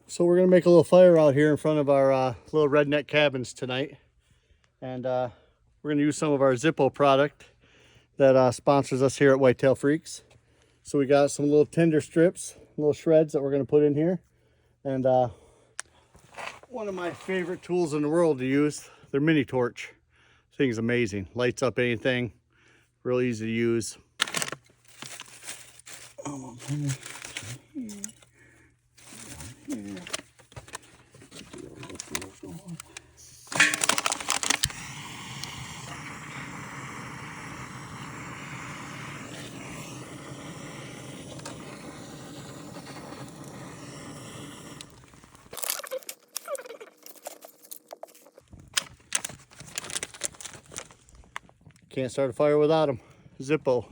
So we're gonna make a little fire out here in front of our little redneck cabins tonight, and we're gonna use some of our Zippo product that sponsors us here at Whitetail Freaks. So we got some little tinder strips, little shreds that we're gonna put in here, and one of my favorite tools in the world to use, their mini torch. This thing's amazing, lights up anything, real easy to use. Can't start a fire without them. Zippo.